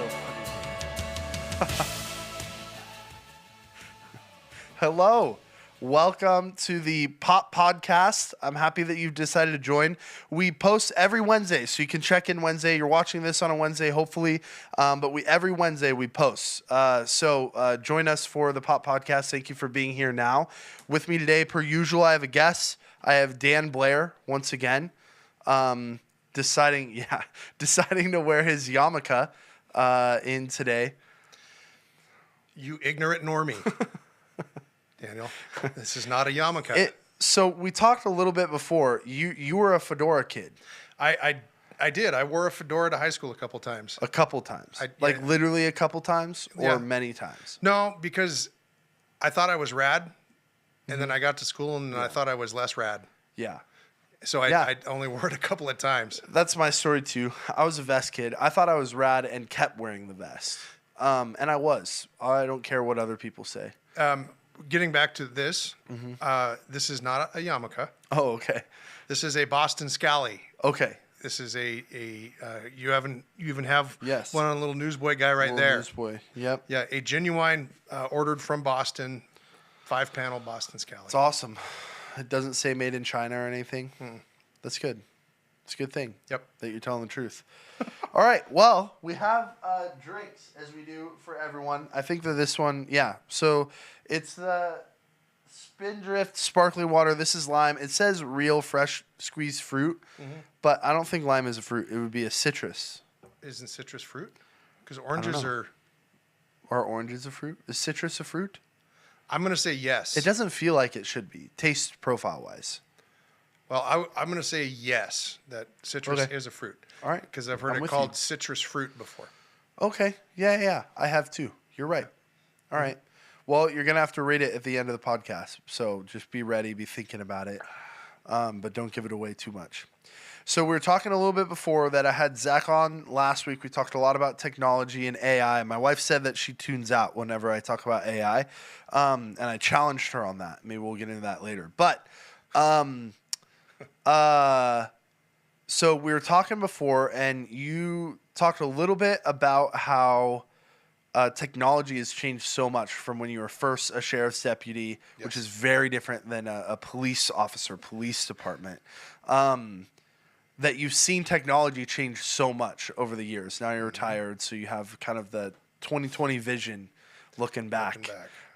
so funny. Hello. Welcome to the Pop Podcast. I'm happy that you've decided to join. We post every Wednesday, so you can check in Wednesday. You're watching this on a Wednesday, hopefully, but every Wednesday we post. So join us for the Pop Podcast. Thank you for being here now. With me today, per usual, I have a guest. I have Dan Blair once again, deciding to wear his yarmulke in today. You ignorant normie. Daniel, this is not a yarmulke. So we talked a little bit before. You were a fedora kid. I did. I wore a fedora to high school a couple times. A couple times? Literally a couple times or many times? No, because I thought I was rad, and then I got to school and I thought I was less rad. Yeah. So I only wore it a couple of times. That's my story too. I was a vest kid. I thought I was rad and kept wearing the vest. And I was. I don't care what other people say. Getting back to this, this is not a yarmulke. Oh, okay. This is a Boston Scally. Okay. This is you even have yes. one on a little newsboy guy right there. Newsboy. Yep. Yeah, a genuine ordered from Boston, 5-panel Boston Scally. It's awesome. It doesn't say made in China or anything. That's good. It's a good thing. Yep. That you're telling the truth. All right. Well, we have drinks as we do for everyone. I think that this one, So it's the Spindrift Sparkling Water. This is lime. It says real fresh squeezed fruit, but I don't think lime is a fruit. It would be a citrus. Isn't citrus fruit? Because oranges are... Are oranges a fruit? Is citrus a fruit? I'm going to say yes. It doesn't feel like it should be, taste profile-wise. Well, I'm going to say yes, that citrus is a fruit. All right. Because I've heard it called citrus fruit before. Okay. Yeah. I have too. You're right. All right. Well, you're going to have to rate it at the end of the podcast. So just be ready, be thinking about it. But don't give it away too much. So we were talking a little bit before that I had Zach on last week. We talked a lot about technology and AI. My wife said that she tunes out whenever I talk about AI. And I challenged her on that. Maybe we'll get into that later. But... So we were talking before, and you talked a little bit about how technology has changed so much from when you were first a sheriff's deputy, which is very different than a police officer, police department. That you've seen technology change so much over the years. Now you're retired, so you have kind of the 2020 vision looking back.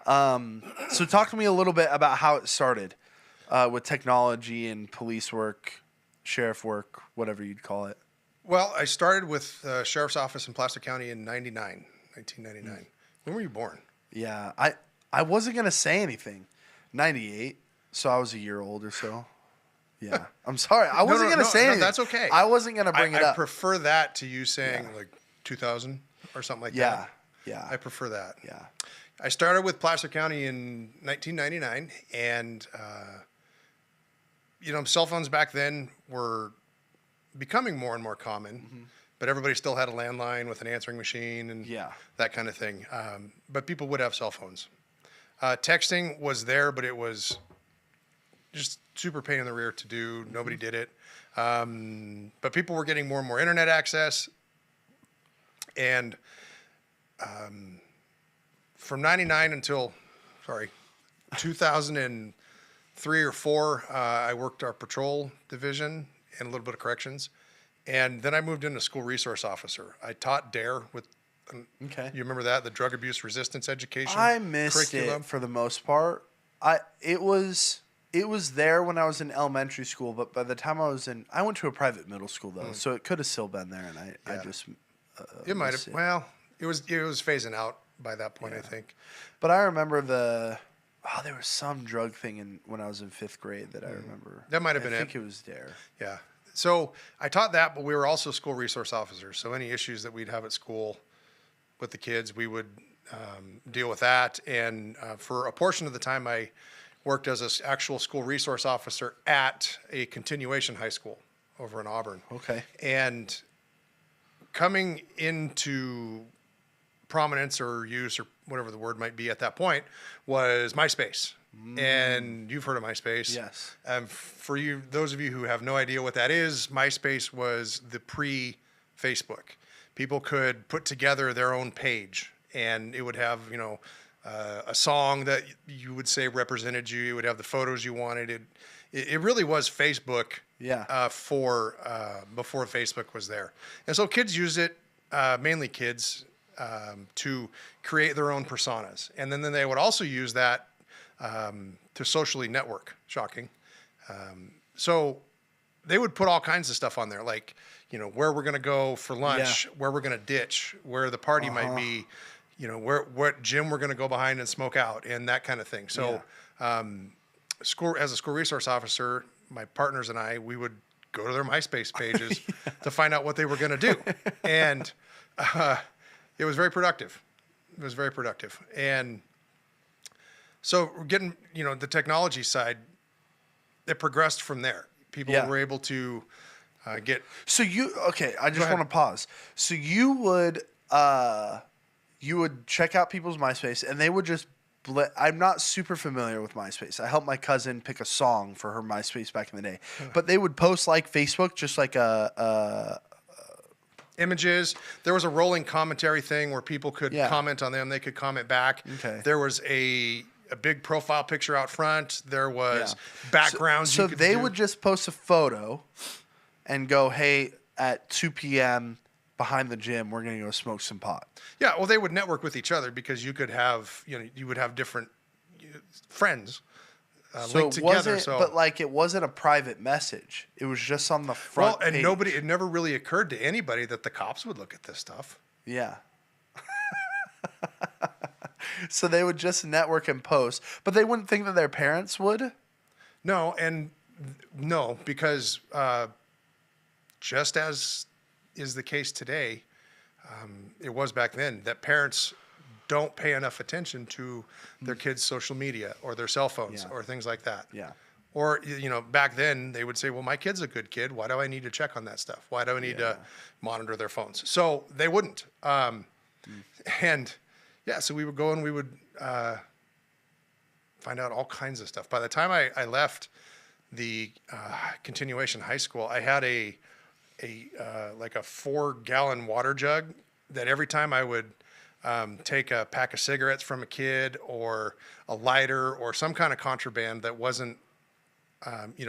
So talk to me a little bit about how it started. With technology and police work, sheriff work, whatever you'd call it. Well, I started with the sheriff's office in Placer County in 1999. When were you born? Yeah, I wasn't going to say anything. 98, so I was a year old or so. Yeah, I'm sorry. I wasn't going to say anything. That's okay. I wasn't going to bring it up. I prefer that to you saying like 2000 or something like that. Yeah. I prefer that. Yeah. I started with Placer County in 1999, and cell phones back then were becoming more and more common, but everybody still had a landline with an answering machine and that kind of thing. But people would have cell phones. Texting was there, but it was just super pain in the rear to do. Nobody did it. But people were getting more and more internet access. And from 99 until, 2003 or 4, I worked our patrol division and a little bit of corrections. And then I moved into school resource officer. I taught DARE with, you remember that? The drug abuse resistance education I missed curriculum. It for the most part. It was there when I was in elementary school, but by the time I went to a private middle school though, so it could have still been there, and I just it might have. Well, it was phasing out by that point, I think. But I remember there was some drug thing when I was in 5th grade that I remember. That might have been it. I think it was DARE. Yeah. So I taught that, but we were also school resource officers. So any issues that we'd have at school with the kids, we would deal with that. And for a portion of the time, I worked as an actual school resource officer at a continuation high school over in Auburn. Okay. And coming into prominence or use or whatever the word might be at that point was MySpace. And you've heard of MySpace. Yes. For those of you who have no idea what that is, MySpace was the pre-Facebook. People could put together their own page, and it would have, a song that you would say represented you. It would have the photos you wanted. It really was Facebook. Yeah. Before Facebook was there, and so kids used it, mainly kids, to create their own personas, and then they would also use that to socially network. Shocking. So they would put all kinds of stuff on there, like, where we're going to go for lunch, where we're going to ditch, where the party might be, what gym we're going to go behind and smoke out, and that kind of thing. So, as a school resource officer, my partners and I, we would go to their MySpace pages to find out what they were going to do. And it was very productive. And so we're getting, the technology side, it progressed from there. People were able to get. So I just want to pause. So you would check out people's MySpace, and they would just. I'm not super familiar with MySpace. I helped my cousin pick a song for her MySpace back in the day, but they would post like Facebook, just like images. There was a rolling commentary thing where people could comment on them. They could comment back. Okay. There was a big profile picture out front. There was backgrounds. So they would just post a photo and go, "Hey, at 2 p.m. behind the gym, we're going to go smoke some pot." Yeah, well, they would network with each other because you could have, you would have different friends linked together. But like, it wasn't a private message. It was just on the front page. It never really occurred to anybody that the cops would look at this stuff. Yeah. So they would just network and post, but they wouldn't think that their parents would? No, because just as is the case today, it was back then, that parents don't pay enough attention to their kids' social media or their cell phones or things like that. Yeah. Or, back then they would say, well, my kid's a good kid. Why do I need to check on that stuff? Why do I need to monitor their phones? So they wouldn't. So we would go and we would find out all kinds of stuff. By the time I left the continuation high school, I had a 4-gallon water jug that every time I would take a pack of cigarettes from a kid or a lighter or some kind of contraband that wasn't,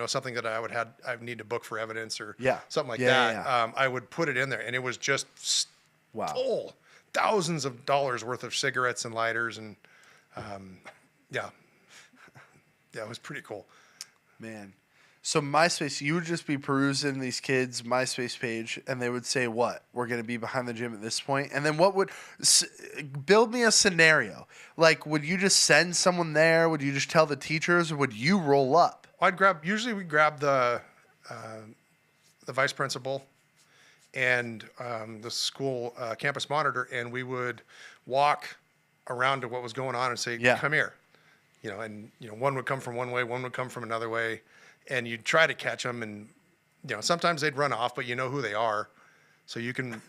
something that I need to book for evidence or something like that. I would put it in there, and it was just full, thousands of dollars worth of cigarettes and lighters, and it was pretty cool, man. So MySpace, you would just be perusing these kids' MySpace page, and they would say, "What? We're going to be behind the gym at this point." And then build me a scenario? Like, would you just send someone there? Would you just tell the teachers, or would you roll up? Usually we grab the vice principal and the school campus monitor, and we would walk around to what was going on and say, "Come here," one would come from one way, one would come from another way. And you'd try to catch them, and sometimes they'd run off, but you know who they are, so you can,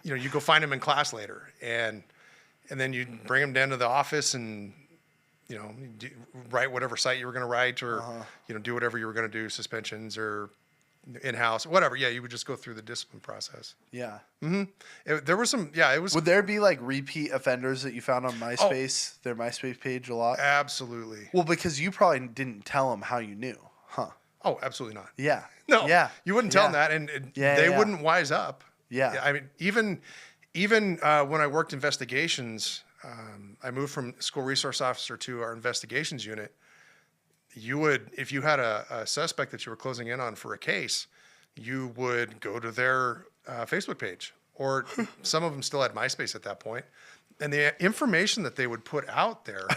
you go find them in class later, and then you'd bring them down to the office, and write whatever site you were going to write, or do whatever you were going to do, suspensions or in-house, whatever. Yeah, you would just go through the discipline process. Yeah. Mm-hmm. There were some. Yeah, it was. Would there be like repeat offenders that you found on MySpace, their MySpace page a lot? Absolutely. Well, because you probably didn't tell them how you knew, huh? Oh, absolutely not. Yeah. No. Yeah. You wouldn't tell them that, and they wouldn't wise up. Yeah. I mean, even when I worked investigations, I moved from school resource officer to our investigations unit. You would, if you had a suspect that you were closing in on for a case, you would go to their Facebook page, or some of them still had MySpace at that point, and the information that they would put out there,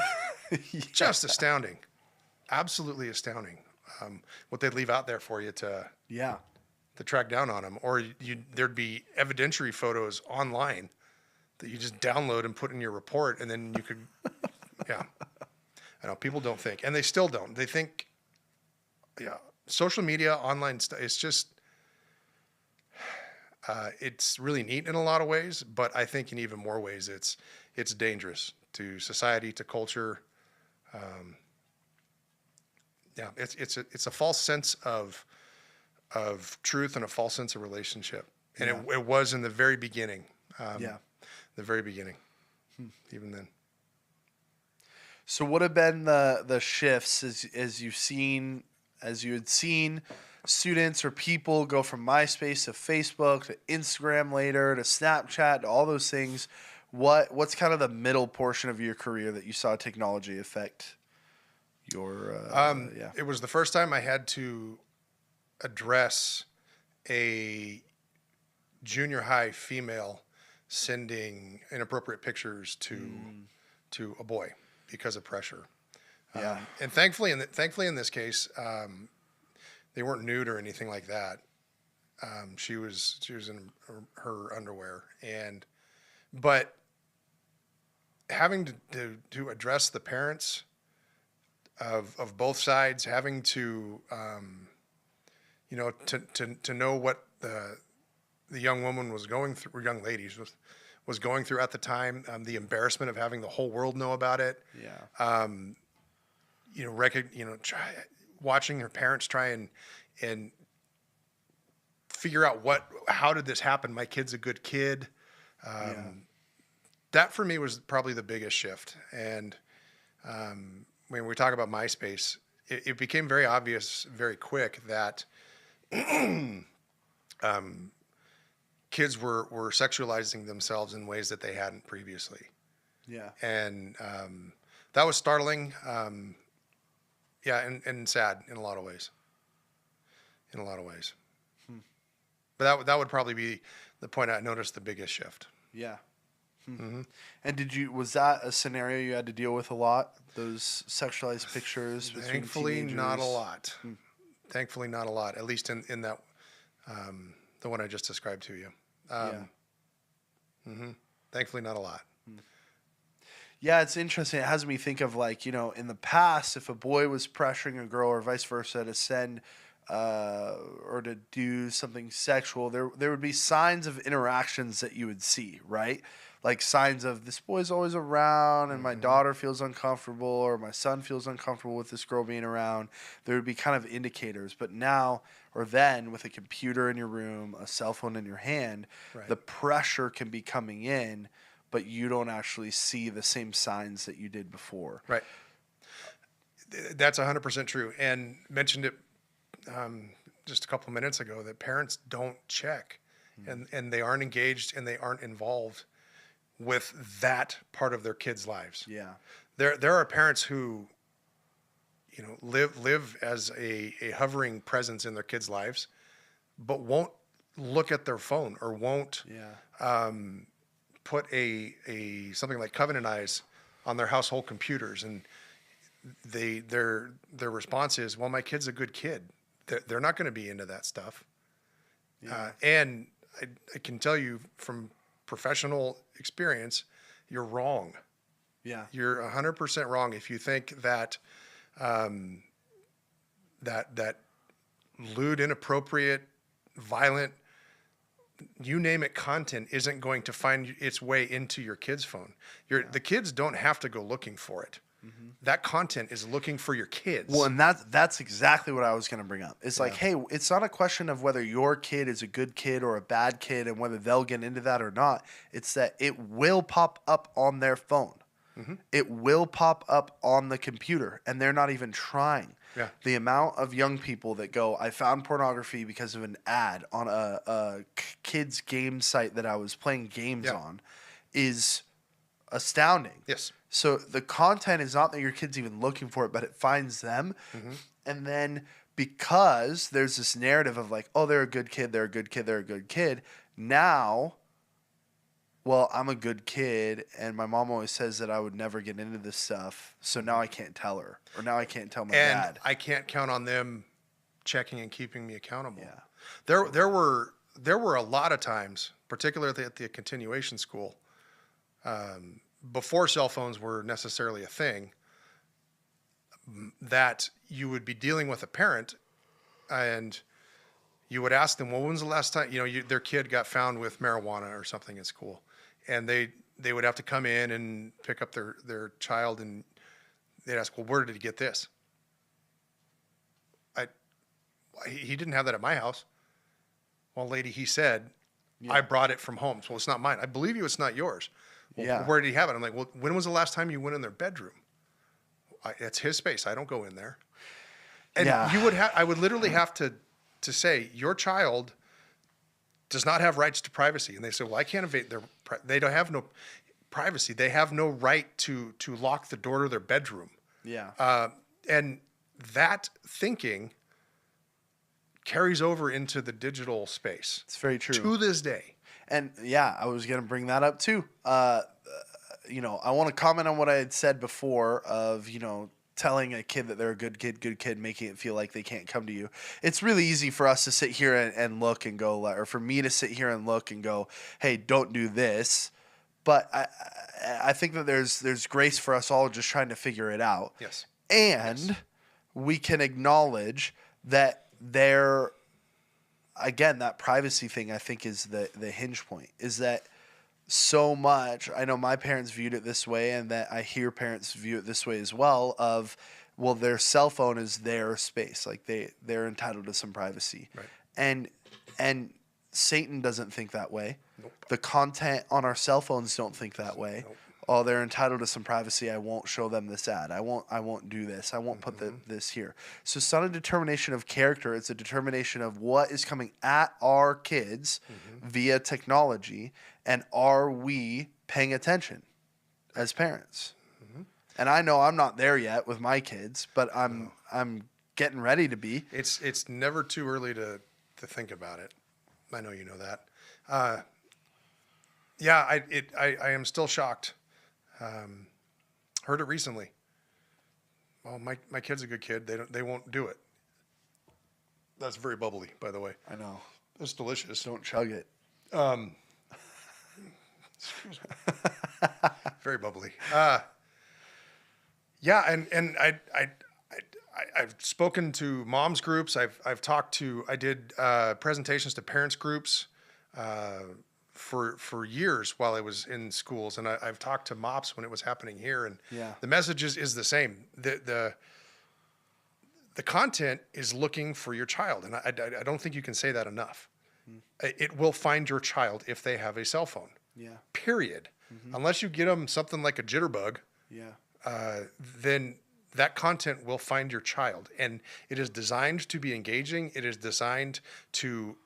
just astounding, absolutely astounding. What they'd leave out there for you to track down on them, or there'd be evidentiary photos online that you just download and put in your report, and then you could, I know people don't think, and they still don't. They think, social media, online stuff. It's just, it's really neat in a lot of ways, but I think in even more ways, it's dangerous to society, to culture. It's a false sense of truth and a false sense of relationship, And it was in the very beginning. The very beginning. Even then. So what have been the shifts as you had seen students or people go from MySpace to Facebook to Instagram later to Snapchat to all those things? What's kind of the middle portion of your career that you saw technology affect your It was the first time I had to address a junior high female sending inappropriate pictures to a boy because of pressure. And thankfully in this case, they weren't nude or anything like that. She was in her underwear, but having to address the parents of both sides, having to to know what the young woman was going through, or young lady was going through at the time, the embarrassment of having the whole world know about it. Watching her parents try and figure out how did this happen? My kid's a good kid. That for me was probably the biggest shift. And when we talk about MySpace, it became very obvious very quick that kids were sexualizing themselves in ways that they hadn't previously. And that was startling. And sad in a lot of ways. But that would probably be the point I noticed the biggest shift. And was that a scenario you had to deal with a lot? Those sexualized pictures between Thankfully, teenagers? not a lot. Thankfully, not a lot. At least in that the one I just described to you. Thankfully, not a lot. Yeah, it's interesting. It has me think of in the past, if a boy was pressuring a girl or vice versa to send or to do something sexual, there would be signs of interactions that you would see, right? Like signs of this boy's always around and my daughter feels uncomfortable or my son feels uncomfortable with this girl being around. There would be kind of indicators. But now or then with a computer in your room, a cell phone in your hand, the pressure can be coming in, but you don't actually see the same signs that you did before. Right. That's 100% true. And mentioned it just a couple of minutes ago that parents don't check and they aren't engaged and they aren't involved with that part of their kids' lives. There are parents who live as a hovering presence in their kids' lives, but won't look at their phone or won't put a something like Covenant Eyes on their household computers, and their response is, well, my kid's a good kid. They're not going to be into that stuff. And I can tell you from professional experience, you're wrong. You're 100% wrong if you think that that lewd, inappropriate, violent, you name it, content isn't going to find its way into your kid's phone. The kids don't have to go looking for it. That content is looking for your kids. Well, and that's exactly what I was going to bring up. It's like, hey, it's not a question of whether your kid is a good kid or a bad kid and whether they'll get into that or not. It's that it will pop up on their phone. It will pop up on the computer, and they're not even trying. The amount of young people that go, I found pornography because of an ad on a kids game site that I was playing games on is astounding. So the content is not that your kid's even looking for it, but it finds them. And then because there's this narrative of like, oh, they're a good kid, they're a good kid, they're a good kid. Now, well, I'm a good kid, and my mom always says that I would never get into this stuff, so now I can't tell her, or now I can't tell my dad. And I can't count on them checking and keeping me accountable. There were a lot of times, particularly at the continuation school, before cell phones were necessarily a thing, that you would be dealing with a parent and you would ask them, well, when was the last time, their kid got found with marijuana or something at school? And they would have to come in and pick up their child, and they'd ask, well, where did he get this? He didn't have that at my house. Well, lady, he said, Yeah. I brought it from home. Well, it's not mine. I believe you. It's not yours. Well, Yeah. where did he have it? I'm like, well, when was the last time you went in their bedroom? It's his space. I don't go in there. And Yeah. I would literally have to say, your child does not have rights to privacy. And they say, well, I can't invade they don't have no privacy. They have no right to lock the door to their bedroom. Yeah. And that thinking carries over into the digital space. It's very true. To this day. And yeah, I was going to bring that up too. You know, I want to comment on what I had said before of, you know, telling a kid that they're a good kid, making it feel like they can't come to you. It's really easy for us to sit here and look and go, or for me to sit here and look and go, hey, don't do this. But I think that there's grace for us all just trying to figure it out. Yes. And we can acknowledge that again, that privacy thing, I think, is the hinge point, is that so much, I know my parents viewed it this way, and that I hear parents view it this way as well, of, well, their cell phone is their space. Like they're entitled to some privacy. Right. And Satan doesn't think that way. Nope. The content on our cell phones don't think that way. Nope. Oh, they're entitled to some privacy. I won't show them this ad. I won't do this. I won't put this here. So it's not a determination of character. It's a determination of what is coming at our kids via technology, and are we paying attention as parents? And I know I'm not there yet with my kids, but I'm getting ready to be. It's never too early to think about it. I know you know that. Yeah, I am still shocked. Heard it recently. Well, my kid's a good kid. They won't do it. That's very bubbly, by the way. I know. It's delicious. Don't chug it. Excuse me. Very bubbly. Yeah, and I've spoken to moms groups. I did presentations to parents groups for years while I was in schools, and I've talked to MOPS when it was happening here, and the message is the same. The content is looking for your child, and I don't think you can say that enough. It will find your child if they have a cell phone. Yeah. Period. Unless you get them something like a jitterbug. Yeah. Then that content will find your child, and it is designed to be engaging. It is designed to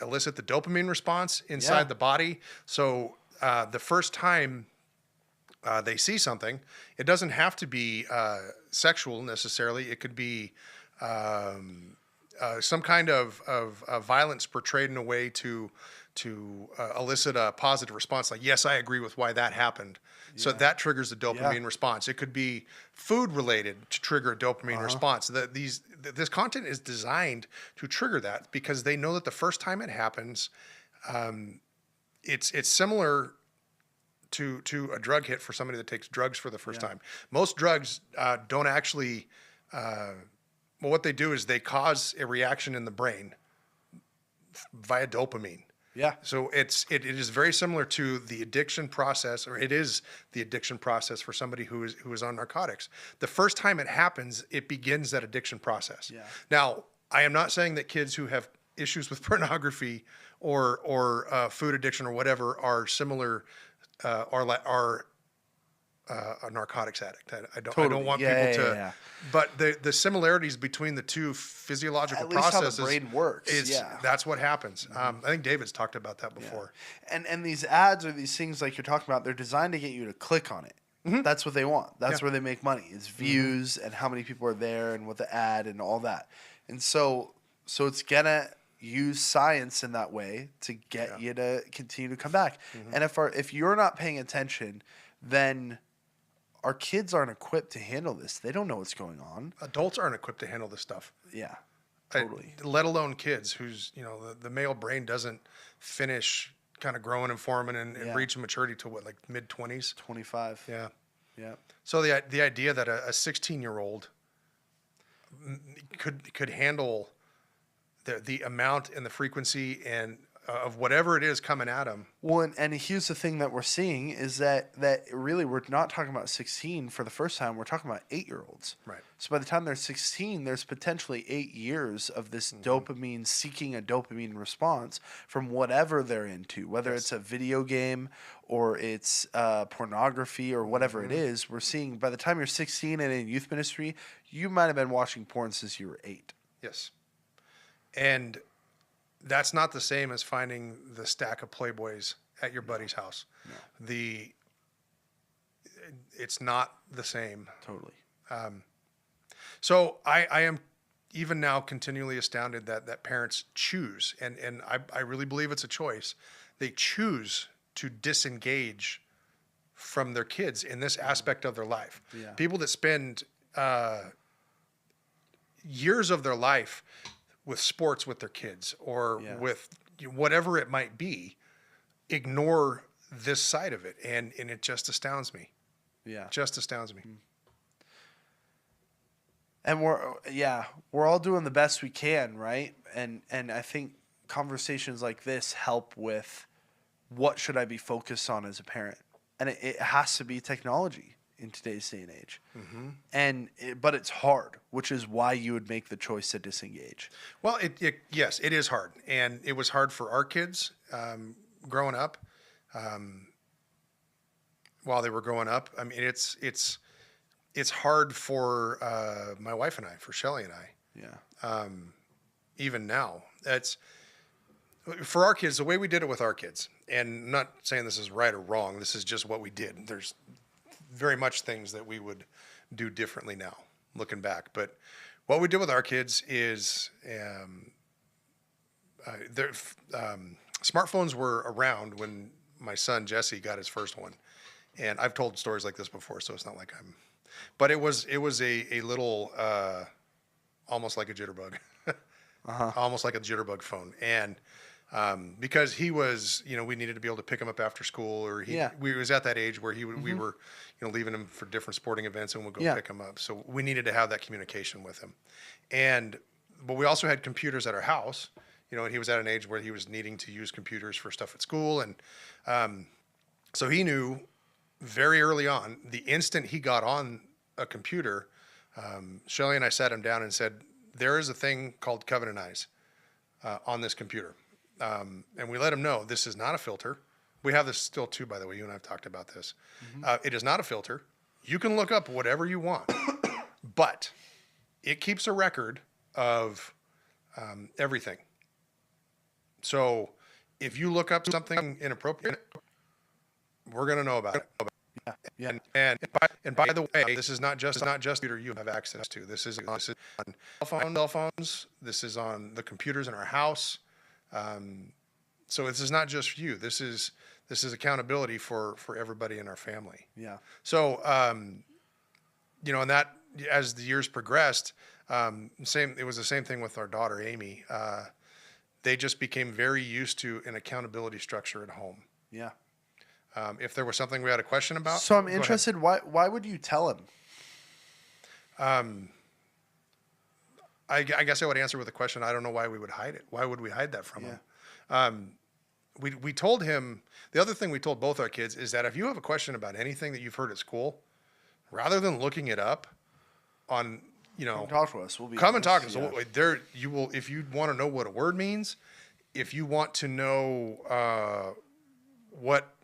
elicit the dopamine response inside the body. So the first time they see something, it doesn't have to be sexual necessarily. It could be some kind of violence portrayed in a way to elicit a positive response, like, yes, I agree with why that happened. So that triggers the dopamine response. It could be food related to trigger a dopamine response. This content is designed to trigger that, because they know that the first time it happens, it's similar to a drug hit for somebody that takes drugs for the first time. Most drugs don't actually. Well, what they do is they cause a reaction in the brain via dopamine. Yeah. So it is very similar to the addiction process, or it is the addiction process for somebody who is on narcotics. The first time it happens, it begins that addiction process. Yeah. Now, I am not saying that kids who have issues with pornography or food addiction or whatever are similar, are a narcotics addict. I don't want people to. Yeah. But the similarities between the two physiological processes, how the brain works. That's what happens. I think David's talked about that before. Yeah. And these ads or these things like you're talking about, they're designed to get you to click on it. That's what they want. That's where they make money. It's views and how many people are there and what the ad and all that. And so it's gonna use science in that way to get you to continue to come back. And if you're not paying attention, then our kids aren't equipped to handle this. They don't know what's going on. Adults aren't equipped to handle this stuff. Yeah, totally. Let alone kids whose, the male brain doesn't finish kind of growing and forming and reach maturity to what, like mid-20s? 25. Yeah. Yeah. So the idea that a 16-year-old could handle the amount and the frequency and of whatever it is coming at them. Well, and here's the thing that we're seeing is that really we're not talking about 16 for the first time. We're talking about 8-year-olds. Right. So by the time they're 16, there's potentially 8 years of this dopamine, seeking a dopamine response from whatever they're into, whether it's a video game or it's pornography or whatever it is. We're seeing by the time you're 16 and in youth ministry, you might have been watching porn since you were 8. Yes. And that's not the same as finding the stack of Playboys at your buddy's house. No. It's not the same. Totally. So I am even now continually astounded that parents choose, and I really believe it's a choice. They choose to disengage from their kids in this aspect of their life. Yeah. People that spend years of their life with sports with their kids or with whatever it might be, ignore this side of it. And it just astounds me. Yeah. Just astounds me. And we're all doing the best we can, right? And I think conversations like this help with what should I be focused on as a parent? And it has to be technology in today's day and age. But it's hard, which is why you would make the choice to disengage. Well, yes, it is hard. And it was hard for our kids growing up. While they were growing up, I mean, it's hard for my wife and I, for Shelly and I. Yeah. Even now, it's for our kids, the way we did it with our kids, and I'm not saying this is right or wrong. This is just what we did. There's very much things that we would do differently now, looking back. But what we did with our kids is smartphones were around when my son Jesse got his first one, and I've told stories like this before, so it's not like I'm. But it was a little almost like a jitterbug, almost like a jitterbug phone, and because he was, we needed to be able to pick him up after school, or we was at that age where we were, leaving him for different sporting events, and we'd go pick him up. So we needed to have that communication with him, but we also had computers at our house, and he was at an age where he was needing to use computers for stuff at school, and so he knew very early on, the instant he got on a computer, Shelly and I sat him down and said, there is a thing called Covenant Eyes on this computer. And we let him know this is not a filter. We have this still too, by the way. You and I have talked about this. It is not a filter. You can look up whatever you want, but it keeps a record of everything. So if you look up something inappropriate, we're going to know about it. Yeah. And by the way, this is not just computer you have access to. This is on cell phones. This is on the computers in our house. So this is not just you. This is accountability for everybody in our family. Yeah. So and that as the years progressed, it was the same thing with our daughter Amy. They just became very used to an accountability structure at home. Yeah. If there was something we had a question about. So I'm interested, why would you tell him? I guess I would answer with a question. I don't know why we would hide it. Why would we hide that from him? We told him, the other thing we told both our kids is that if you have a question about anything that you've heard at school, rather than looking it up on, come talk to us. Come and talk to us. Yeah. There, you will, if you want to know what a word means, if you want to know what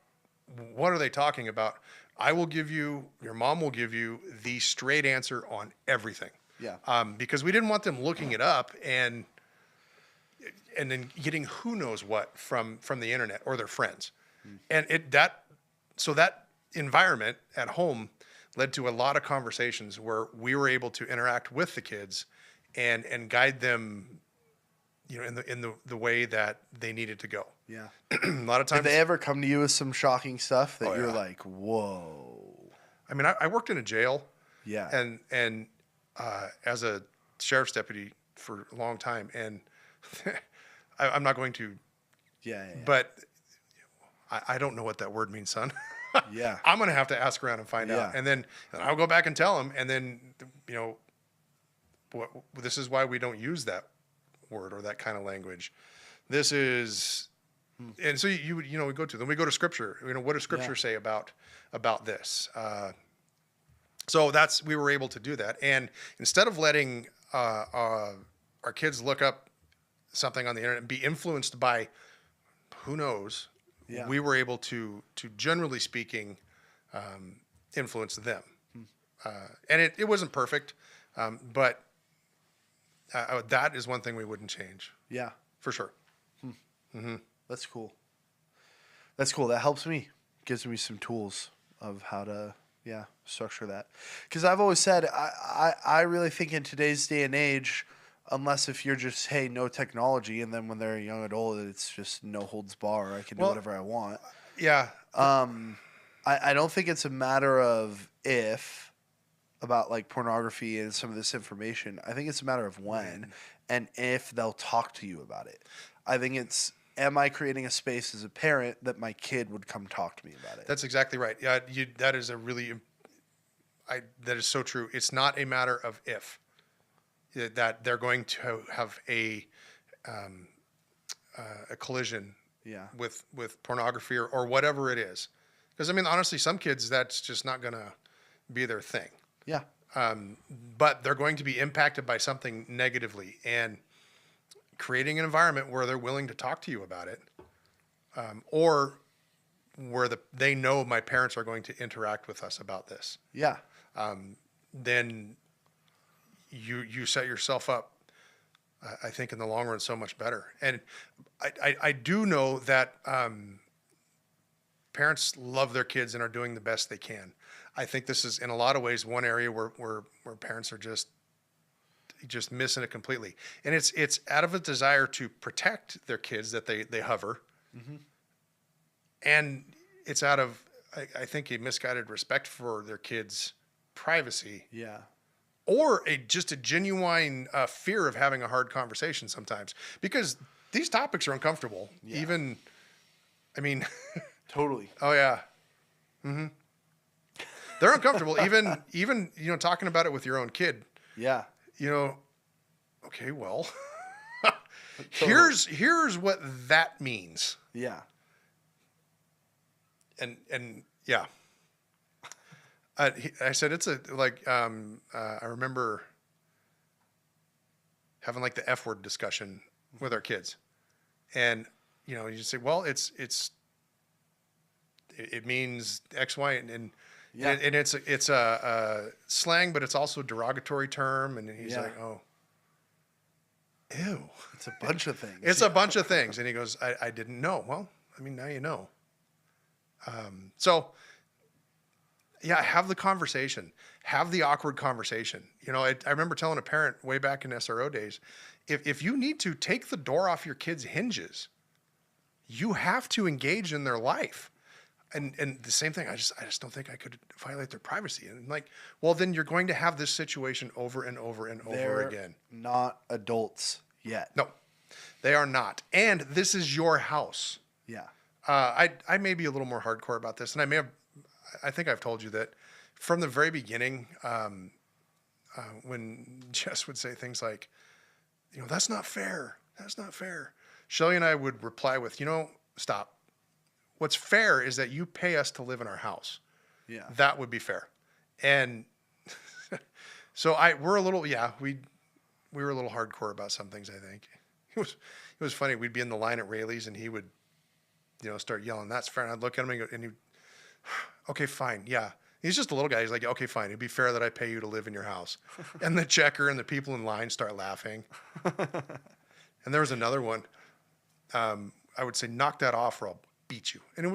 are they talking about, I will give you, your mom will give you the straight answer on everything. Yeah. Because we didn't want them looking it up and then getting who knows what from the internet or their friends. And that environment at home led to a lot of conversations where we were able to interact with the kids and guide them, in the way that they needed to go. Yeah. A lot of times. Did they ever come to you with some shocking stuff that you're like, whoa? I mean, I worked in a jail. Yeah. And as a sheriff's deputy for a long time, and I'm not going to. Yeah. But I don't know what that word means, son. Yeah. I'm going to have to ask around and find out. And then I'll go back and tell them. And then, this is why we don't use that word or that kind of language. This is And so you would, we go to them. We go to Scripture. What does Scripture say about this? So we were able to do that. And instead of letting our kids look up something on the internet and be influenced by who knows, we were able to generally speaking, influence them. And it wasn't perfect, but that is one thing we wouldn't change. Yeah. For sure. That's cool. That's cool. That helps me. Gives me some tools of how to, structure that. Because I've always said, I really think in today's day and age, unless if you're just, hey, no technology, and then when they're a young adult, it's just no holds bar. I can do whatever I want. Yeah. I don't think it's a matter of if about like pornography and some of this information. I think it's a matter of when and if they'll talk to you about it. I think it's, am I creating a space as a parent that my kid would come talk to me about it? That's exactly right. Yeah, that is that is so true. It's not a matter of if that they're going to have a collision with pornography or whatever it is. Because, honestly, some kids, that's just not going to be their thing. Yeah. But they're going to be impacted by something negatively. And creating an environment where they're willing to talk to you about it, or where they know my parents are going to interact with us about this. Yeah. Then you set yourself up, I think, in the long run, so much better. And I do know that parents love their kids and are doing the best they can. I think this is, in a lot of ways, one area where parents are just missing it completely. And it's out of a desire to protect their kids that they hover. Mm-hmm. And it's out of, I think, a misguided respect for their kids' privacy. Yeah. Or just a genuine fear of having a hard conversation sometimes. Because these topics are uncomfortable. Yeah. Even, Totally. Oh, yeah. Mm-hmm. They're uncomfortable. even talking about it with your own kid. Yeah. Okay, well, here's what that means. Yeah. And yeah. I said it's I remember having like the F word discussion with our kids. And, you just say, well, it means X, Y, and yeah. And it's a slang, but it's also a derogatory term. And he's like, oh, ew. It's a bunch of things. It's a bunch of things. And he goes, I didn't know. Well, now you know. So, yeah, have the conversation. Have the awkward conversation. I remember telling a parent way back in SRO days, if you need to take the door off your kid's hinges, you have to engage in their life. And the same thing, I just don't think I could violate their privacy. And well, then you're going to have this situation over and over and over again. Not adults yet. No, they are not. And this is your house. Yeah. I may be a little more hardcore about this, and I think I've told you that from the very beginning, when Jess would say things like, that's not fair. That's not fair. Shelly and I would reply with, stop. What's fair is that you pay us to live in our house. Yeah. That would be fair. And so we're a little, we were a little hardcore about some things, I think. It was funny. We'd be in the line at Rayleigh's and he would, start yelling, that's fair. And I'd look at him and he'd, okay, fine. Yeah. He's just a little guy. He's like, okay, fine. It'd be fair that I pay you to live in your house. And the checker and the people in line start laughing. And there was another one. I would say, knock that off or I'll beat you. And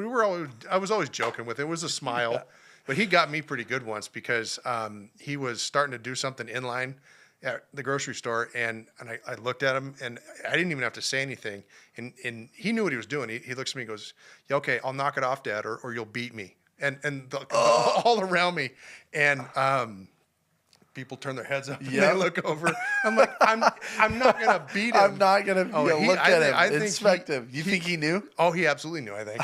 I was always joking with it. It was a smile. Yeah. But he got me pretty good once because he was starting to do something in line at the grocery store. And I looked at him and I didn't even have to say anything. And he knew what he was doing. He looks at me and goes, yeah, okay, I'll knock it off, Dad, or you'll beat me. And all around me. And people turn their heads up and they look over. I'm like, I'm not going to beat him. I'm not going to look at him, inspect him. You think he knew? Oh, he absolutely knew, I think.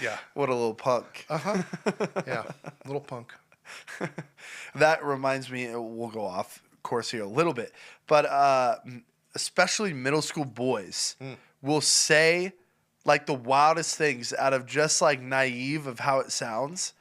Yeah. What a little punk. Uh-huh. Yeah, little punk. That reminds me, we'll go off course here a little bit, but especially middle school boys, will say like the wildest things out of just like naive of how it sounds.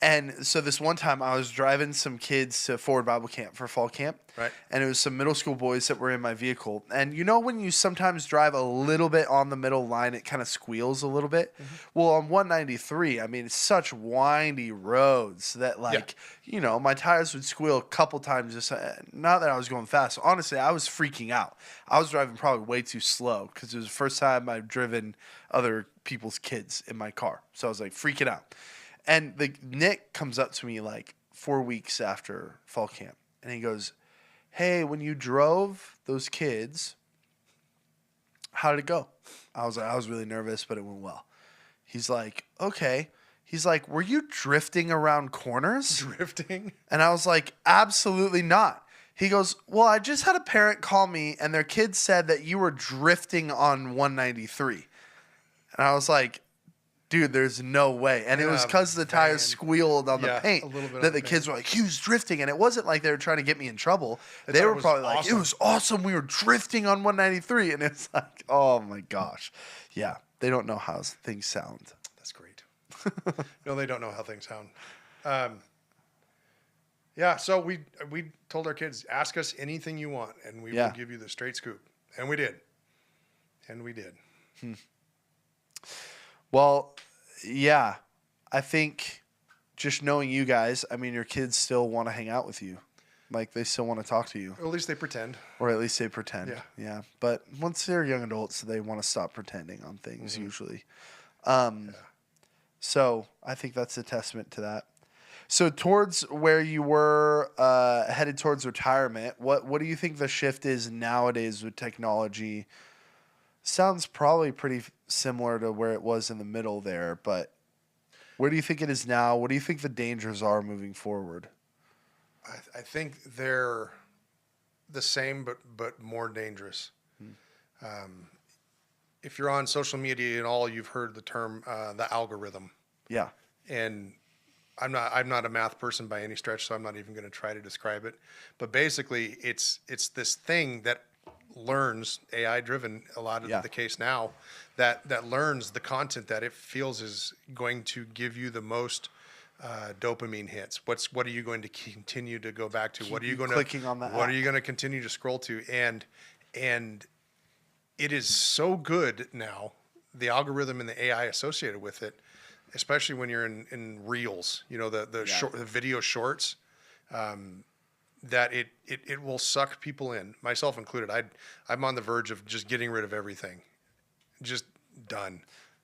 And so this one time I was driving some kids to Forward Bible Camp for fall camp. Right. And it was some middle school boys that were in my vehicle. And you know when you sometimes drive a little bit on the middle line, it kind of squeals a little bit? Mm-hmm. Well, on 193, I mean, it's such windy roads that like, you know, my tires would squeal a couple times. Just not that I was going fast. Honestly, I was freaking out. I was driving probably way too slow because it was the first time I've driven other people's kids in my car. So I was like freaking out. And Nick comes up to me like 4 weeks after fall camp, and he goes, "Hey, when you drove those kids, how did it go?" I was like, "I was really nervous, but it went well." He's like, "Okay." He's like, "Were you drifting around corners?" Drifting? And I was like, "Absolutely not." He goes, "Well, I just had a parent call me, and their kid said that you were drifting on 193." And I was like, "Dude, there's no way." And it was because the tires squealed on the paint that the kids were like, "He was drifting." And it wasn't like they were trying to get me in trouble. They were probably like, "It was awesome. We were drifting on 193." And it's like, oh my gosh. Yeah. They don't know how things sound. That's great. No, they don't know how things sound. Yeah. So we told our kids, ask us anything you want and we will give you the straight scoop. And we did. Well, yeah, I think just knowing you guys, I mean, your kids still want to hang out with you. Like, they still want to talk to you. Or at least they pretend. Yeah. But once they're young adults, they want to stop pretending on things, usually. So I think that's a testament to that. So towards where you were headed towards retirement, what do you think the shift is nowadays with technology? Sounds probably pretty similar to where it was in the middle there, but where do you think it is now? What do you think the dangers are moving forward? I think they're the same, but more dangerous. If you're on social media and all, you've heard the term the algorithm. Yeah. And I'm not a math person by any stretch, so I'm not even going to try to describe it. But basically, it's this thing that learns, AI driven, a lot of the case now, that learns the content that it feels is going to give you the most dopamine hits. What are you going to continue to go back to? What are you going clicking on that? What are you going to continue to scroll to? And it is so good now, the algorithm and the AI associated with it, especially when you're in reels, you know, the video shorts, that it will suck people in, myself included. I'm on the verge of just getting rid of everything, just done.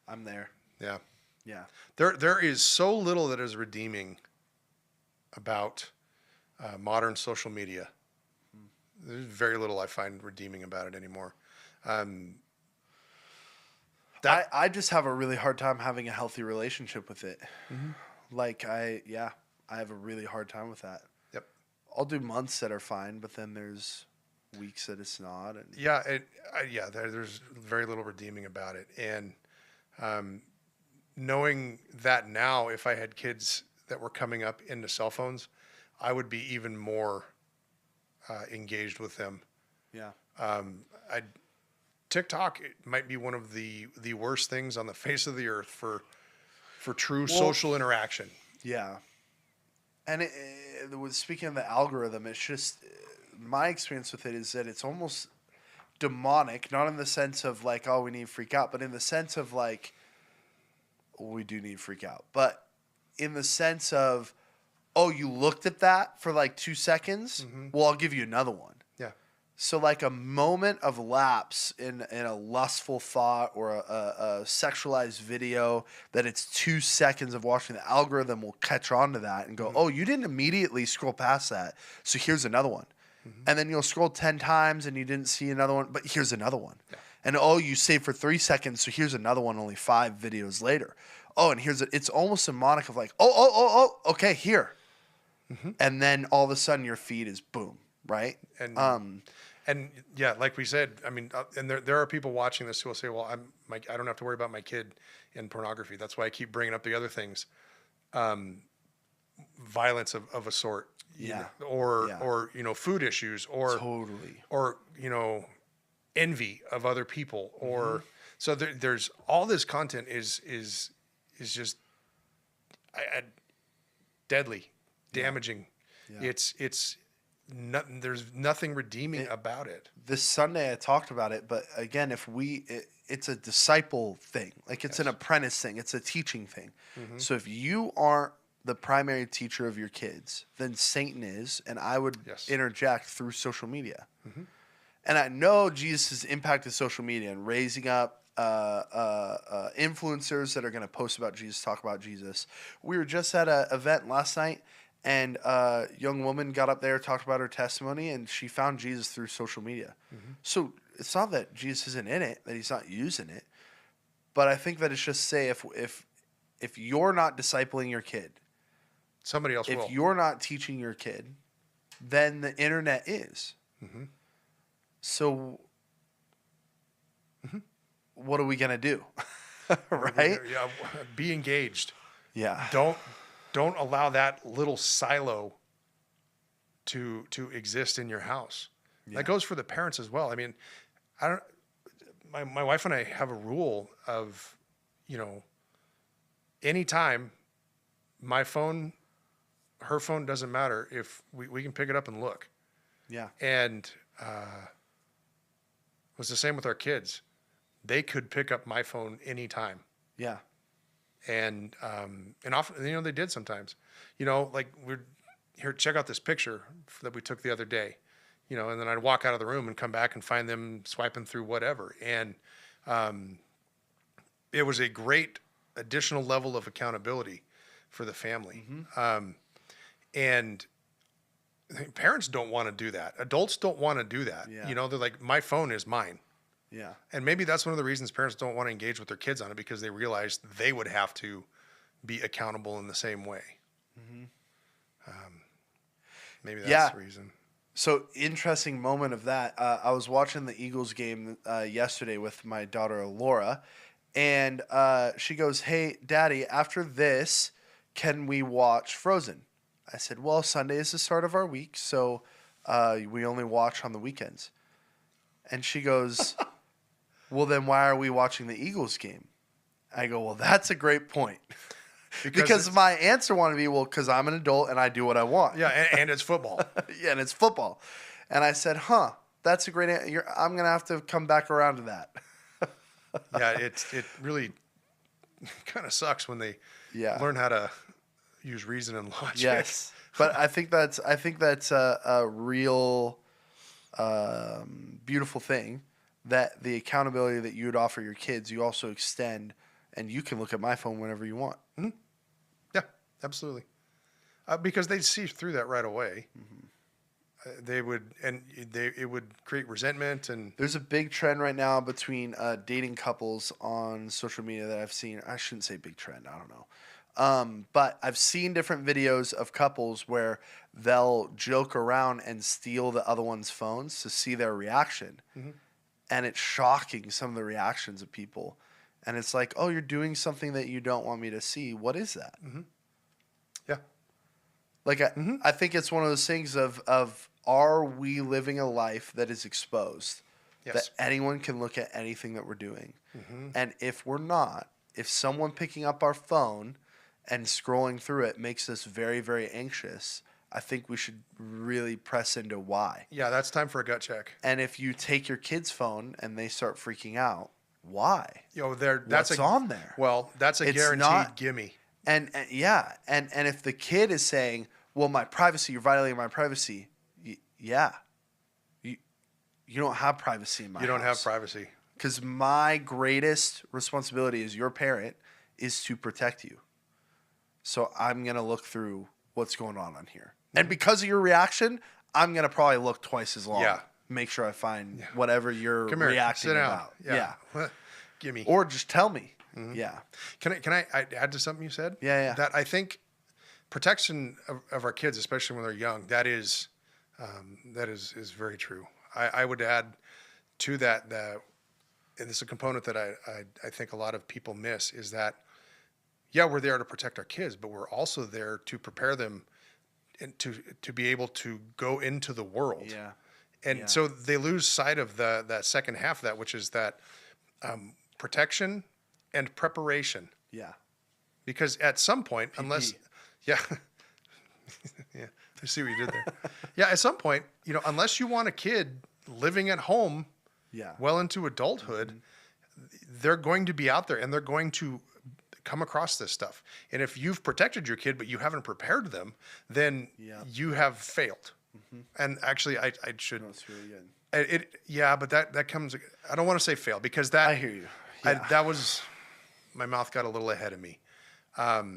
I'm there. Yeah. Yeah. There is so little that is redeeming about modern social media. There's very little I find redeeming about it anymore. I just have a really hard time having a healthy relationship with it. Like I have a really hard time with that. Yep. I'll do months that are fine, but then there's weeks that it's not. And there's very little redeeming about it. And knowing that now, if I had kids that were coming up into cell phones, I would be even more engaged with them. Yeah. TikTok might be one of the worst things on the face of the earth for true social interaction. Yeah. And speaking of the algorithm, it's just my experience with it is that it's almost demonic, not in the sense of like, oh, we need to freak out, but in the sense of like, we do need to freak out. But in the sense of, oh, you looked at that for like 2 seconds? Well, I'll give you another one. Yeah. So like a moment of lapse in a lustful thought or a sexualized video that it's 2 seconds of watching, the algorithm will catch on to that and go, oh, you didn't immediately scroll past that. So here's another one. And then you'll scroll 10 times and you didn't see another one, but here's another one. Yeah. And oh, you saved for 3 seconds. So here's another one only 5 videos later. Oh, and it's almost symbolic of like, okay, here. And then all of a sudden your feed is boom, right? And yeah, like we said, I mean, and there are people watching this who will say, well, I don't have to worry about my kid in pornography. That's why I keep bringing up the other things. Violence of a sort. Yeah. Or, you know, food issues or totally. Or, you know, envy of other people, or so there's all this content is just deadly, damaging. Yeah. It's nothing. There's nothing redeeming about it. This Sunday I talked about it, but again, it's a disciple thing. Like it's an apprentice thing. It's a teaching thing. So if you aren't the primary teacher of your kids, then Satan is, and I would interject through social media. And I know Jesus has impacted social media and raising up influencers that are going to post about Jesus, talk about Jesus. We were just at an event last night, and a young woman got up there, talked about her testimony, and she found Jesus through social media. So it's not that Jesus isn't in it, that he's not using it, but I think that it's just say if you're not discipling your kid, somebody else will. If you're not teaching your kid, then the internet is. So what are we going to do? Right? Yeah, be engaged. Yeah. Don't allow that little silo to exist in your house. Yeah. That goes for the parents as well. I mean, my wife and I have a rule of, anytime my phone, her phone, doesn't matter, if we can pick it up and look. Yeah. And it was the same with our kids. They could pick up my phone anytime. Yeah. And often, they did sometimes, like we're here, check out this picture that we took the other day, and then I'd walk out of the room and come back and find them swiping through whatever. And it was a great additional level of accountability for the family. And parents don't want to do that. Adults don't want to do that. Yeah. They're like, my phone is mine. Yeah. And maybe that's one of the reasons parents don't want to engage with their kids on it, because they realize they would have to be accountable in the same way. Maybe that's the reason. So interesting moment of that. I was watching the Eagles game yesterday with my daughter Laura, and she goes, "Hey, Daddy, after this, can we watch Frozen?" I said, "Well, Sunday is the start of our week, so we only watch on the weekends." And she goes, "Well, then why are we watching the Eagles game?" I go, "Well, that's a great point." Because my answer wanted to be, well, because I'm an adult and I do what I want. Yeah, and it's football. Yeah, and it's football. And I said, that's a great answer. I'm going to have to come back around to that. Yeah, it really kind of sucks when they learn how to use reason and logic. Yes, but I think that's a real beautiful thing, that the accountability that you would offer your kids, you also extend, and you can look at my phone whenever you want. Yeah, absolutely. Because they'd see through that right away. It would create resentment. And there's a big trend right now between dating couples on social media that I've seen. I shouldn't say big trend. I don't know. But I've seen different videos of couples where they'll joke around and steal the other one's phones to see their reaction. And it's shocking, some of the reactions of people. And it's like, oh, you're doing something that you don't want me to see. What is that? Yeah. Like, I think it's one of those things of are we living a life that is exposed? Yes. That anyone can look at anything that we're doing. And if we're not, if someone picking up our phone and scrolling through it makes us very, very anxious, I think we should really press into why. Yeah, that's time for a gut check. And if you take your kid's phone and they start freaking out, why? That's on there. Well, that's a guaranteed gimme. And if the kid is saying, "Well, my privacy, you're violating my privacy," you don't have privacy in my house. You don't have privacy. Because my greatest responsibility as your parent is to protect you. So I'm gonna look through what's going on here, and because of your reaction, I'm gonna probably look twice as long. Yeah. Make sure I find whatever you're reacting about. Yeah. Gimme. Or just tell me. Yeah. Can I add to something you said? Yeah. That I think protection of our kids, especially when they're young, that is very true. I would add to that, and this is a component that I think a lot of people miss, is that, we're there to protect our kids, but we're also there to prepare them and to be able to go into the world. Yeah. And so they lose sight of that second half of that, which is that protection and preparation. Yeah. Because at some point, PP. unless, yeah, yeah, I see what you did there. Yeah, at some point, unless you want a kid living at home, well into adulthood, they're going to be out there and they're going to come across this stuff. And if you've protected your kid but you haven't prepared them, then you have failed. And actually, I should. That's really good. But that comes. I don't want to say fail because that. I hear you. Yeah. That was. My mouth got a little ahead of me. I'll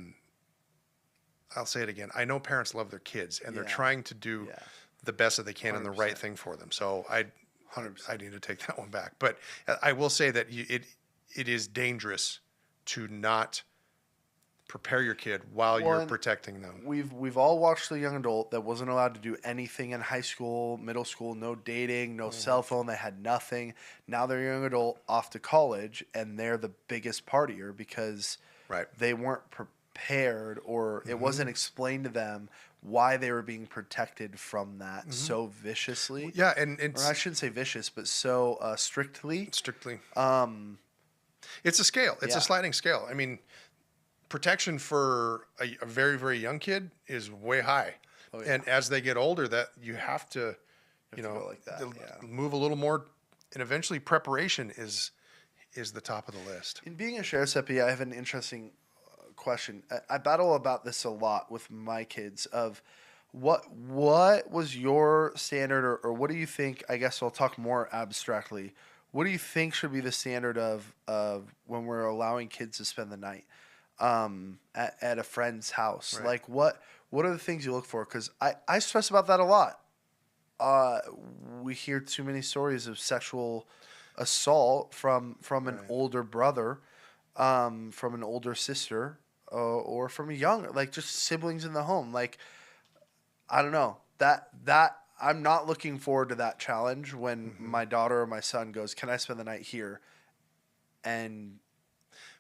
say it again. I know parents love their kids and they're trying to do the best that they can 100%. And the right thing for them. So I need to take that one back. But I will say that it is dangerous to not prepare your kid while you're protecting them. We've all watched the young adult that wasn't allowed to do anything in high school, middle school, no dating, no cell phone. They had nothing. Now they're a young adult off to college, and they're the biggest partier because they weren't prepared or it wasn't explained to them why they were being protected from that so viciously. Yeah, and or I shouldn't say vicious, but so strictly. Strictly. It's a scale. It's a sliding scale. I mean, protection for a very, very young kid is way high. Oh, yeah. And as they get older, that you have to, go like that. Move a little more. And eventually preparation is the top of the list. In being a sheriff's deputy, I have an interesting question. I battle about this a lot with my kids of what was your standard or what do you think, I guess I'll talk more abstractly, what do you think should be the standard of when we're allowing kids to spend the night at a friend's house? Right. Like what are the things you look for? Because I stress about that a lot. We hear too many stories of sexual assault from an older brother, from an older sister, or from a young, like just siblings in the home. Like, I don't know that I'm not looking forward to that challenge when my daughter or my son goes, "Can I spend the night here?" And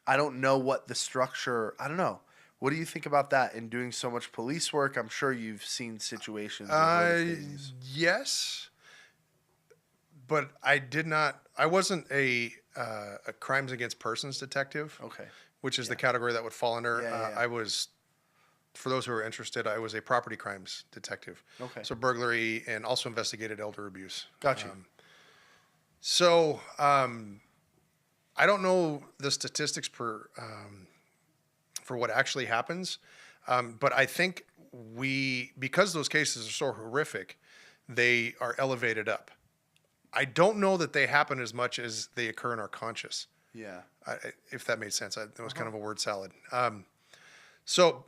I don't know what the structure. I don't know. What do you think about that? In doing so much police work, I'm sure you've seen situations. Yes, but I did not. I wasn't a crimes against persons detective. Okay. Which is the category that would fall under. I was, for those who are interested, I was a property crimes detective. Okay. So burglary and also investigated elder abuse. Gotcha. I don't know the statistics for what actually happens, but I think because those cases are so horrific, they are elevated up. I don't know that they happen as much as they occur in our conscious. Yeah. If that made sense. That was kind of a word salad. So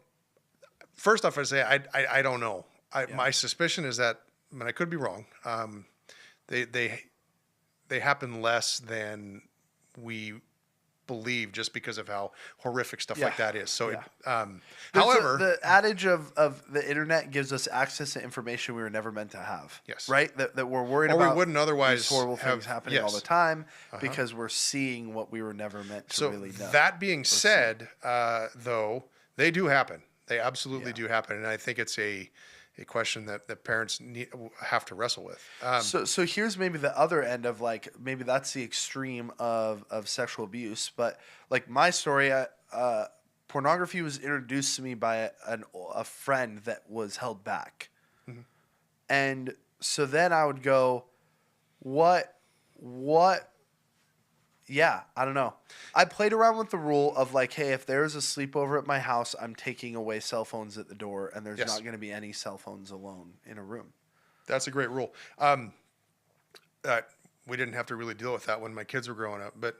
first off, I'd say I don't know. My suspicion is that, and I could be wrong, they happen less than we believe just because of how horrific stuff like that is. So, however, the adage of the internet gives us access to information we were never meant to have. Yes. Right. That we're worried about. Or we wouldn't otherwise these horrible things happening all the time because we're seeing what we were never meant to really know. That being said, though, they do happen. They absolutely do happen, and I think it's a question that parents have to wrestle with. So here's maybe the other end of like maybe that's the extreme of sexual abuse, but like my story, pornography was introduced to me by a friend that was held back, and so then I would go, what? Yeah, I don't know. I played around with the rule of like, hey, if there's a sleepover at my house, I'm taking away cell phones at the door, and there's not going to be any cell phones alone in a room. That's a great rule. We didn't have to really deal with that when my kids were growing up, but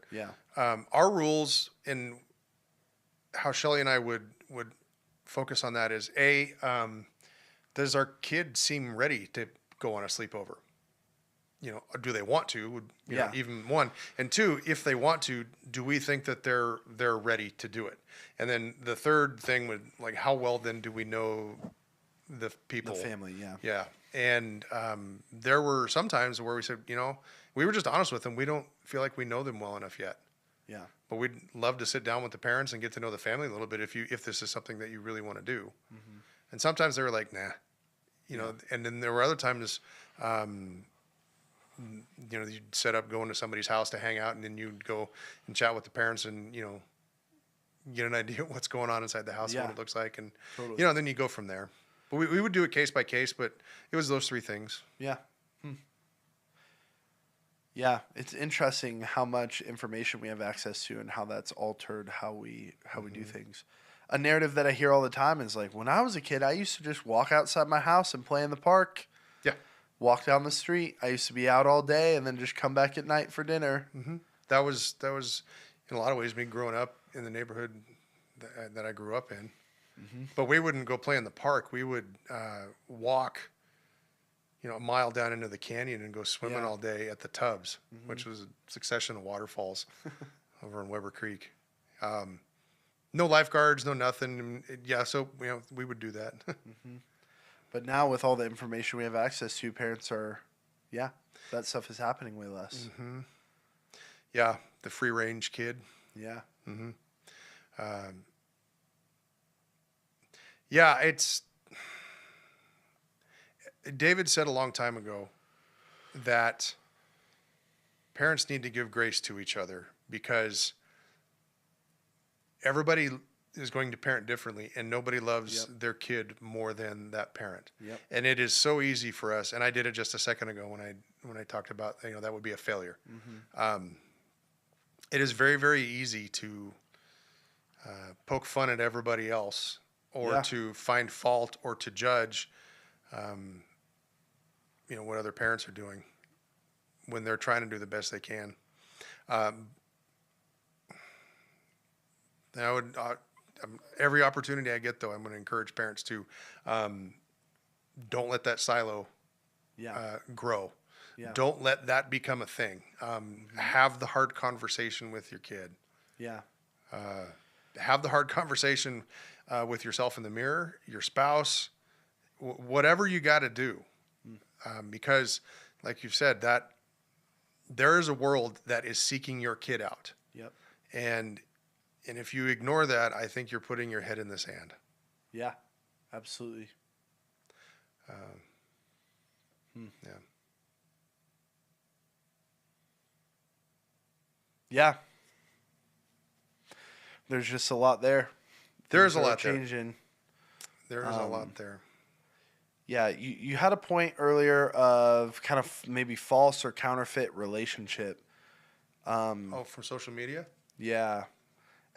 our rules and how Shelly and I would focus on that is does our kid seem ready to go on a sleepover? Do they want to? Even one. And two, if they want to, do we think that they're ready to do it? And then the third thing would like, how well then do we know the people? The family, Yeah. And there were some times where we said, we were just honest with them. We don't feel like we know them well enough yet. Yeah. But we'd love to sit down with the parents and get to know the family a little bit if this is something that you really want to do. And sometimes they were like, nah. And then there were other times you'd set up going to somebody's house to hang out, and then you'd go and chat with the parents and, get an idea of what's going on inside the house and what it looks like. And, Totally. then you go from there. But we would do it case by case, but it was those three things. Yeah. Yeah, it's interesting how much information we have access to and how that's altered how we do things. A narrative that I hear all the time is like, when I was a kid, I used to just walk outside my house and play in the park. Yeah. Walk down the street. I used to be out all day and then just come back at night for dinner. Mm-hmm. That was in a lot of ways me growing up in the neighborhood that I grew up in. Mm-hmm. But we wouldn't go play in the park. We would walk, a mile down into the canyon and go swimming all day at the tubs, which was a succession of waterfalls over in Weber Creek. No lifeguards, no nothing. So we would do that. But now with all the information we have access to, parents are, that stuff is happening way less. Mm-hmm. Yeah, the free range kid. Yeah. Mm-hmm. David said a long time ago that parents need to give grace to each other because everybody is going to parent differently and nobody loves their kid more than that parent. Yep. And it is so easy for us. And I did it just a second ago when I talked about, that would be a failure. Mm-hmm. It is very, very easy to poke fun at everybody else or to find fault or to judge, what other parents are doing when they're trying to do the best they can. Every opportunity I get, though, I'm going to encourage parents to don't let that silo grow. Yeah. Don't let that become a thing. Have the hard conversation with your kid. Yeah. Have the hard conversation with yourself in the mirror, your spouse, whatever you got to do. Because, like you've said, that there is a world that is seeking your kid out. Yep. And if you ignore that, I think you're putting your head in the sand. Yeah, absolutely. Yeah. Yeah. There's just a lot there. There is a lot changing. There is a lot there. Yeah, you had a point earlier of kind of maybe false or counterfeit relationship. From social media? Yeah.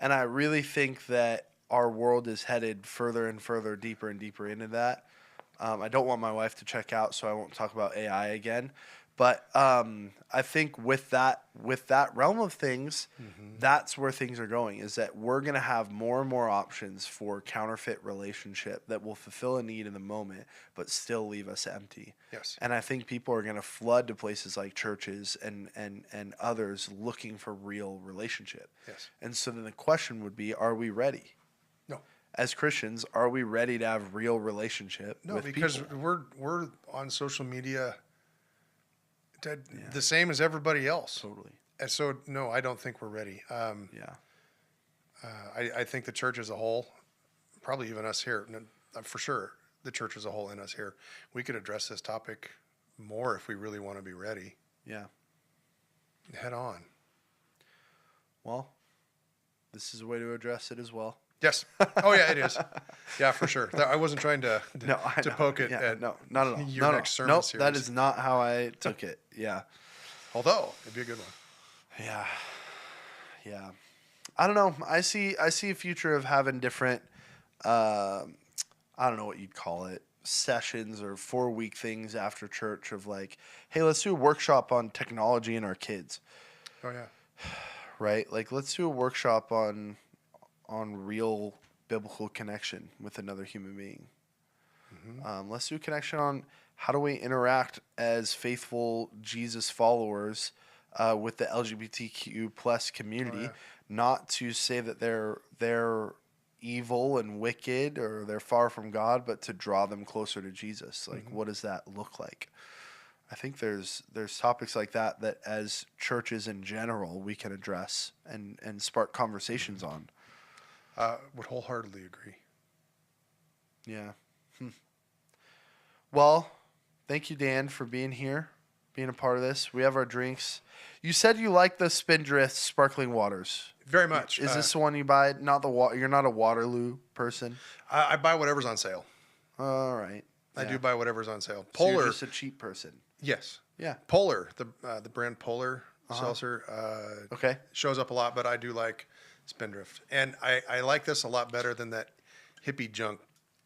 And I really think that our world is headed further and further, deeper and deeper into that. I don't want my wife to check out, so I won't talk about AI again. But I think with that realm of things, that's where things are going, is that we're going to have more and more options for counterfeit relationship that will fulfill a need in the moment, but still leave us empty. Yes. And I think people are going to flood to places like churches and others looking for real relationship. Yes. And so then the question would be, are we ready? No. As Christians, are we ready to have real relationship with because people? we're on social media the same as everybody else. Totally. And so, no, I don't think we're ready. I think the church as a whole, probably even us here, for sure, the church as a whole and us here, we could address this topic more if we really want to be ready. Yeah. Head on. Well, this is a way to address it as well. Yes. Oh, yeah, it is. Yeah, for sure. I wasn't trying to poke it at not at all. Your next sermon series. That is not how I took it. Yeah. Although, it'd be a good one. Yeah. Yeah. I don't know. I see a future of having different, I don't know what you'd call it, sessions or 4-week things after church of like, hey, let's do a workshop on technology and our kids. Oh, yeah. Right? Like, let's do a workshop on real biblical connection with another human being. Mm-hmm. Let's do a connection on how do we interact as faithful Jesus followers with the LGBTQ plus community. Oh, yeah. Not to say that they're evil and wicked or they're far from God, but to draw them closer to Jesus. Like, what does that look like? I think there's topics like that as churches in general we can address and spark conversations on. Would wholeheartedly agree. Yeah. Well, thank you, Dan, for being here. being a part of this. We have our drinks. You said you like the Spindrift sparkling waters. Very much. Is this the one you buy? Not the You're not a Waterloo person. I buy whatever's on sale. All right. I do buy whatever's on sale. So Polar. you're just a cheap person. Yes. Yeah. Polar, the brand Polar seltzer. Okay. Shows up a lot, but I do like Spindrift, and I like this a lot better than that hippie junk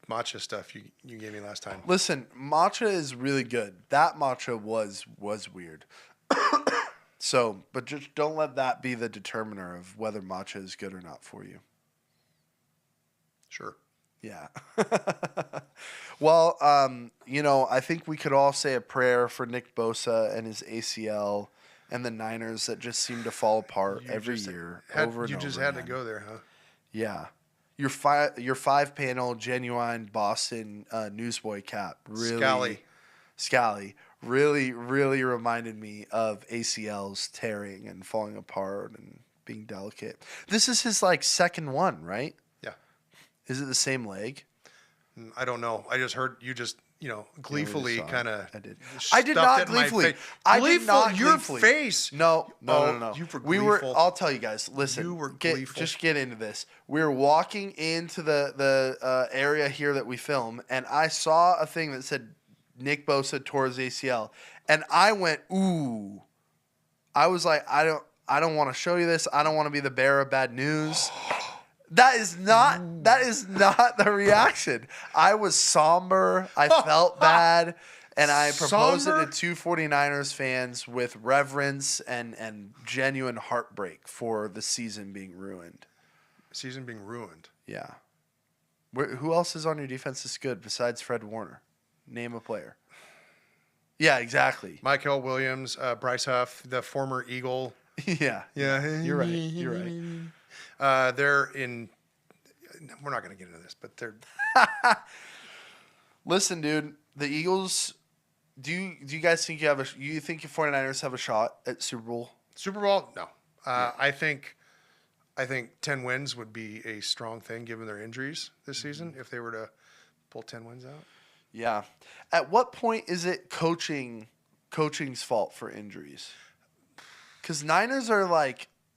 matcha stuff you gave me last time. Listen, matcha is really good. That matcha was weird. So, but just don't let that be the determiner of whether matcha is good or not for you. Sure. Yeah. Well, I think we could all say a prayer for Nick Bosa and his ACL and the Niners that just seem to fall apart every year over and over. You just had to go there, huh? Yeah. Your 5-panel genuine Boston newsboy cap really Scally really reminded me of ACLs tearing and falling apart and being delicate. This is his second one, right? Yeah. Is it the same leg? I don't know. I just heard you just gleefully kind of. I did not gleefully. I did not your gleefully. Face. No. You were gleeful. I'll tell you guys. Listen. You were gleeful. Just get into this. We were walking into the area here that we film, and I saw a thing that said Nick Bosa tore his ACL, and I went, ooh. I was like, I don't want to show you this. I don't want to be the bearer of bad news. That is not the reaction. I was somber. I felt bad. And I proposed it to two 49ers fans with reverence and genuine heartbreak for the season being ruined. Season being ruined? Yeah. Who else is on your defense that's good besides Fred Warner? Name a player. Yeah, exactly. Michael Williams, Bryce Huff, the former Eagle. Yeah. You're right. They're in. We're not going to get into this, but they're. Listen, dude. The Eagles. Do you guys think you think your 49ers have a shot at Super Bowl? Super Bowl? No. I think 10 wins would be a strong thing given their injuries this season if they were to pull 10 wins out. Yeah. At what point is it coaching's fault for injuries? Because Niners are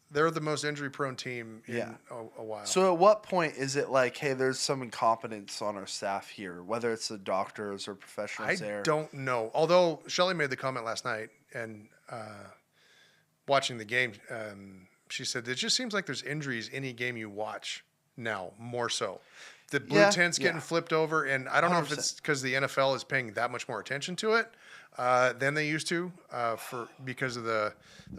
they're the most injury-prone team in a while. So at what point is it hey, there's some incompetence on our staff here, whether it's the doctors or professionals there? I don't know. Although Shelley made the comment last night, and watching the game, she said, it just seems like there's injuries any game you watch now, more so. The blue tent's getting flipped over, and I don't know if it's because the NFL is paying that much more attention to it than they used to because of the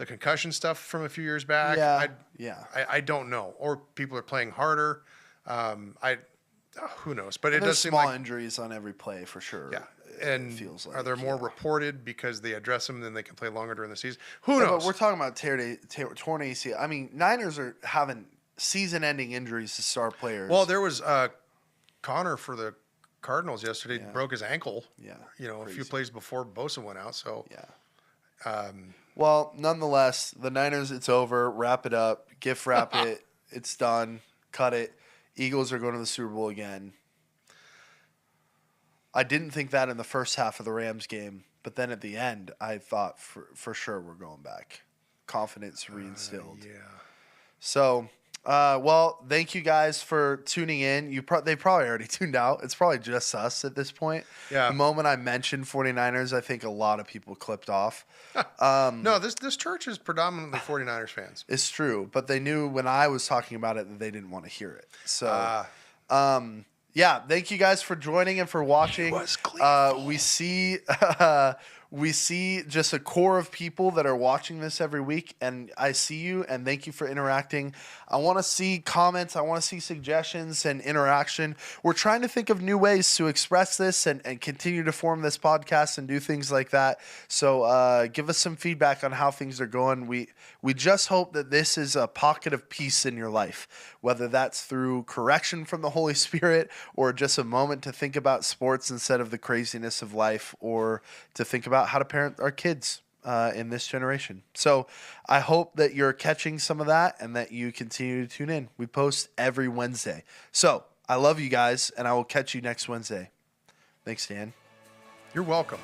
concussion stuff from a few years back. I don't know. Or people are playing harder. Who knows? But it does seem like small injuries on every play for sure. Yeah. And feels are there more reported because they address them and then they can play longer during the season? Who knows? But we're talking about torn ACL. I mean, Niners are having season-ending injuries to star players. Well, there was Connor for the Cardinals yesterday broke his ankle. Yeah, a few plays before Bosa went out. So well, nonetheless, the Niners, it's over. Wrap it up. Gift wrap it. It's done. Cut it. Eagles are going to the Super Bowl again. I didn't think that in the first half of the Rams game, but then at the end, I thought for sure we're going back. Confidence reinstilled. So. Well, thank you guys for tuning in. They probably already tuned out. It's probably just us at this point. Yeah. The moment I mentioned 49ers, I think a lot of people clipped off. No, this church is predominantly 49ers fans. It's true, but they knew when I was talking about it that they didn't want to hear it. So, thank you guys for joining and for watching. We see just a core of people that are watching this every week, and I see you, and thank you for interacting. I want to see comments. I want to see suggestions and interaction. We're trying to think of new ways to express this and continue to form this podcast and do things like that. So give us some feedback on how things are going. We just hope that this is a pocket of peace in your life, whether that's through correction from the Holy Spirit or just a moment to think about sports instead of the craziness of life, or to think about how to parent our kids in this generation. So I hope that you're catching some of that and that you continue to tune in. We post every Wednesday. So I love you guys, and I will catch you next Wednesday. Thanks, Dan. You're welcome.